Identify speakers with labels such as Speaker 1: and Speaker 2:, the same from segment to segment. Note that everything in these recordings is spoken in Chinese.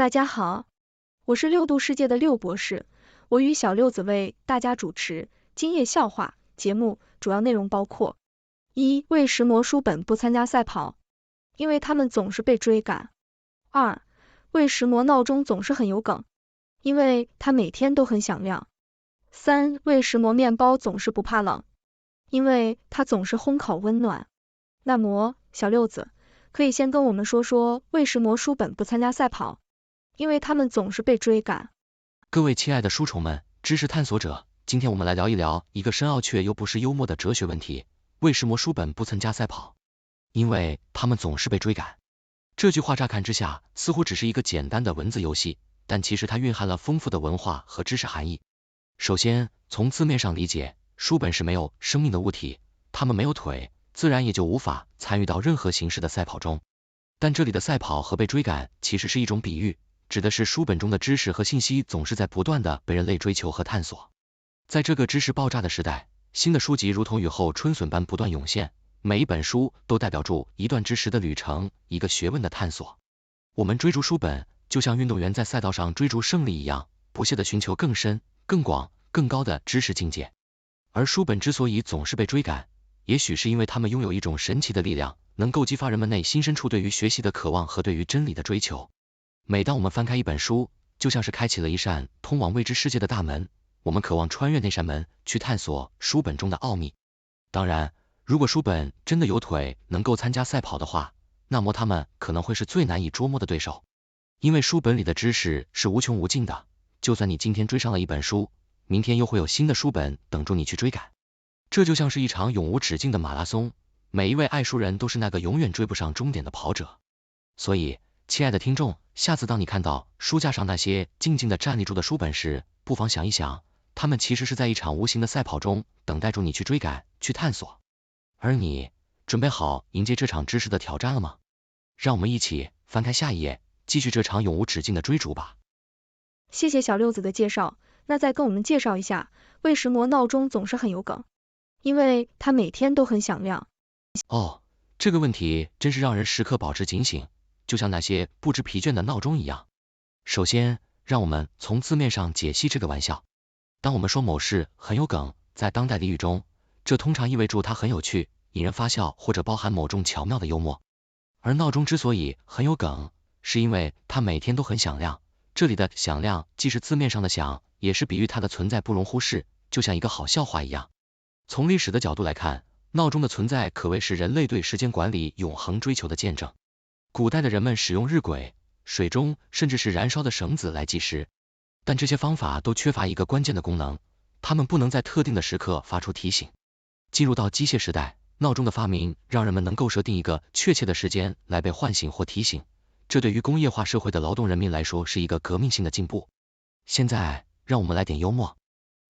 Speaker 1: 大家好，我是六度世界的六博士，我与小六子为大家主持今夜笑话节目，主要内容包括：一、为什么书本不参加赛跑？因为他们总是被追赶。二、为什么闹钟总是很有梗？因为它每天都很响亮。三、为什么面包总是不怕冷？因为它总是烘烤温暖。那么，小六子，可以先跟我们说说为什么书本不参加赛跑？因为他们总是被追赶。
Speaker 2: 各位亲爱的书虫们，知识探索者，今天我们来聊一聊一个深奥却又不失幽默的哲学问题：为什么书本不参加赛跑？因为他们总是被追赶。这句话乍看之下似乎只是一个简单的文字游戏，但其实它蕴含了丰富的文化和知识含义。首先，从字面上理解，书本是没有生命的物体，它们没有腿，自然也就无法参与到任何形式的赛跑中。但这里的赛跑和被追赶其实是一种比喻，指的是书本中的知识和信息总是在不断的被人类追求和探索。在这个知识爆炸的时代，新的书籍如同雨后春笋般不断涌现，每一本书都代表住一段知识的旅程，一个学问的探索。我们追逐书本，就像运动员在赛道上追逐胜利一样，不懈地寻求更深、更广、更高的知识境界。而书本之所以总是被追赶，也许是因为它们拥有一种神奇的力量，能够激发人们内心深处对于学习的渴望和对于真理的追求。每当我们翻开一本书，就像是开启了一扇通往未知世界的大门，我们渴望穿越那扇门，去探索书本中的奥秘。当然，如果书本真的有腿能够参加赛跑的话，那么它们可能会是最难以捉摸的对手。因为书本里的知识是无穷无尽的，就算你今天追上了一本书，明天又会有新的书本等住你去追赶。这就像是一场永无止境的马拉松，每一位爱书人都是那个永远追不上终点的跑者。所以，亲爱的听众，下次当你看到书架上那些静静地站立住的书本时，不妨想一想，他们其实是在一场无形的赛跑中，等待住你去追赶，去探索。而你，准备好迎接这场知识的挑战了吗？让我们一起翻开下一页，继续这场永无止境的追逐吧。
Speaker 1: 谢谢小六子的介绍，那再跟我们介绍一下，为什么闹钟总是很有梗？因为它每天都很响亮。
Speaker 2: 哦，这个问题真是让人时刻保持警醒，就像那些不知疲倦的闹钟一样。首先，让我们从字面上解析这个玩笑。当我们说某事很有梗，在当代俚语中，这通常意味着它很有趣，引人发笑，或者包含某种巧妙的幽默。而闹钟之所以很有梗，是因为它每天都很响亮。这里的响亮既是字面上的响，也是比喻它的存在不容忽视，就像一个好笑话一样。从历史的角度来看，闹钟的存在可谓是人类对时间管理永恒追求的见证。古代的人们使用日晷、水钟，甚至是燃烧的绳子来计时，但这些方法都缺乏一个关键的功能，它们不能在特定的时刻发出提醒。进入到机械时代，闹钟的发明让人们能够设定一个确切的时间来被唤醒或提醒，这对于工业化社会的劳动人民来说是一个革命性的进步。现在，让我们来点幽默。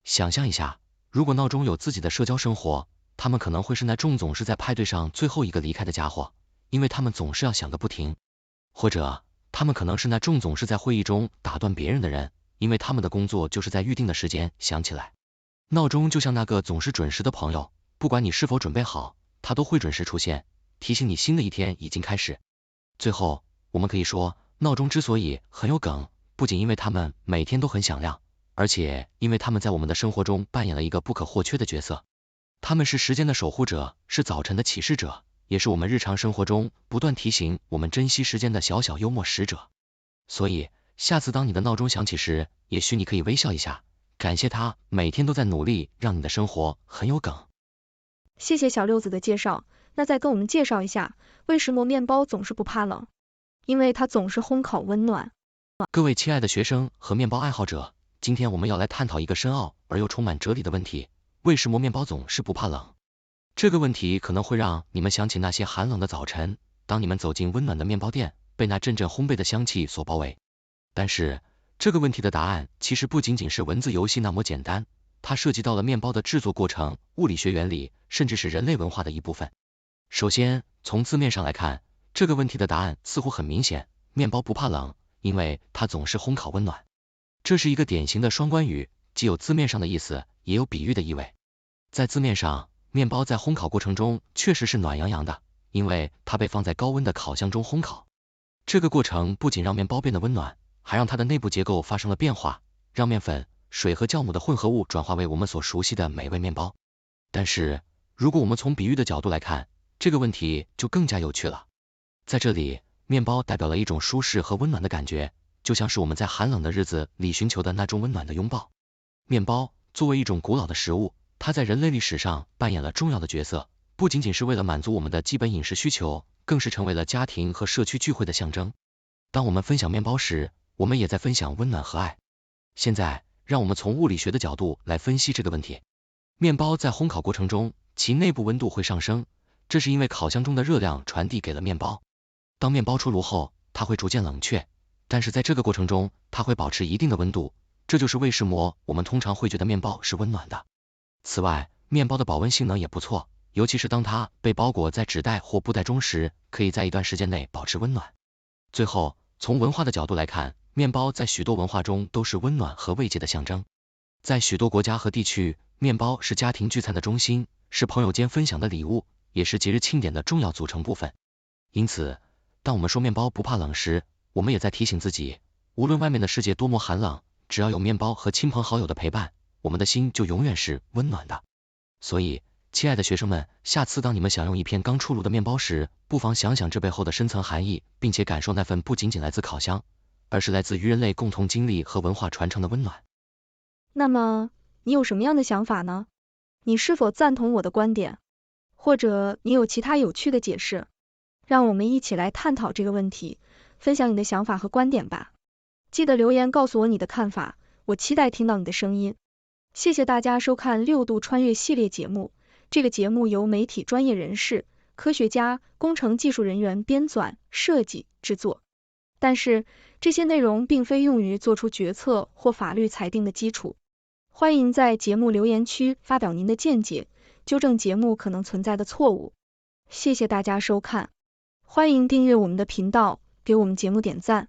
Speaker 2: 想象一下，如果闹钟有自己的社交生活，他们可能会是那种总是在派对上最后一个离开的家伙，因为他们总是要响个不停。或者，他们可能是那种总是在会议中打断别人的人，因为他们的工作就是在预定的时间响起来。闹钟就像那个总是准时的朋友，不管你是否准备好，它都会准时出现，提醒你新的一天已经开始。最后，我们可以说，闹钟之所以很有梗，不仅因为它们每天都很响亮，而且因为它们在我们的生活中扮演了一个不可或缺的角色。它们是时间的守护者，是早晨的启示者，也是我们日常生活中不断提醒我们珍惜时间的小小幽默使者。所以，下次当你的闹钟响起时，也许你可以微笑一下，感谢它每天都在努力让你的生活很有梗。
Speaker 1: 谢谢小六子的介绍，那再跟我们介绍一下，为什么面包总是不怕冷？因为它总是烘烤温暖。
Speaker 2: 各位亲爱的学生和面包爱好者，今天我们要来探讨一个深奥而又充满哲理的问题：为什么面包总是不怕冷？这个问题可能会让你们想起那些寒冷的早晨，当你们走进温暖的面包店，被那阵阵烘焙的香气所包围。但是，这个问题的答案其实不仅仅是文字游戏那么简单，它涉及到了面包的制作过程、物理学原理，甚至是人类文化的一部分。首先，从字面上来看，这个问题的答案似乎很明显，面包不怕冷，因为它总是烘烤温暖。这是一个典型的双关语，既有字面上的意思，也有比喻的意味。在字面上，面包在烘烤过程中确实是暖洋洋的，因为它被放在高温的烤箱中烘烤。这个过程不仅让面包变得温暖，还让它的内部结构发生了变化，让面粉、水和酵母的混合物转化为我们所熟悉的美味面包。但是，如果我们从比喻的角度来看，这个问题就更加有趣了。在这里，面包代表了一种舒适和温暖的感觉，就像是我们在寒冷的日子里寻求的那种温暖的拥抱。面包作为一种古老的食物，它在人类历史上扮演了重要的角色，不仅仅是为了满足我们的基本饮食需求，更是成为了家庭和社区聚会的象征。当我们分享面包时，我们也在分享温暖和爱。现在，让我们从物理学的角度来分析这个问题。面包在烘烤过程中，其内部温度会上升，这是因为烤箱中的热量传递给了面包。当面包出炉后，它会逐渐冷却，但是在这个过程中，它会保持一定的温度，这就是为什么我们通常会觉得面包是温暖的。此外，面包的保温性能也不错，尤其是当它被包裹在纸袋或布袋中时，可以在一段时间内保持温暖。最后，从文化的角度来看，面包在许多文化中都是温暖和慰藉的象征。在许多国家和地区，面包是家庭聚餐的中心，是朋友间分享的礼物，也是节日庆典的重要组成部分。因此，当我们说面包不怕冷时，我们也在提醒自己，无论外面的世界多么寒冷，只要有面包和亲朋好友的陪伴，我们的心就永远是温暖的。所以，亲爱的学生们，下次当你们享用一片刚出炉的面包时，不妨想想这背后的深层含义，并且感受那份不仅仅来自烤箱，而是来自于人类共同经历和文化传承的温暖。
Speaker 1: 那么，你有什么样的想法呢？你是否赞同我的观点？或者你有其他有趣的解释？让我们一起来探讨这个问题，分享你的想法和观点吧。记得留言告诉我你的看法，我期待听到你的声音。谢谢大家收看6度穿越系列节目，这个节目由媒体专业人士、科学家、工程技术人员编纂、设计、制作。但是，这些内容并非用于做出决策或法律裁定的基础。欢迎在节目留言区发表您的见解，纠正节目可能存在的错误。谢谢大家收看，欢迎订阅我们的频道，给我们节目点赞。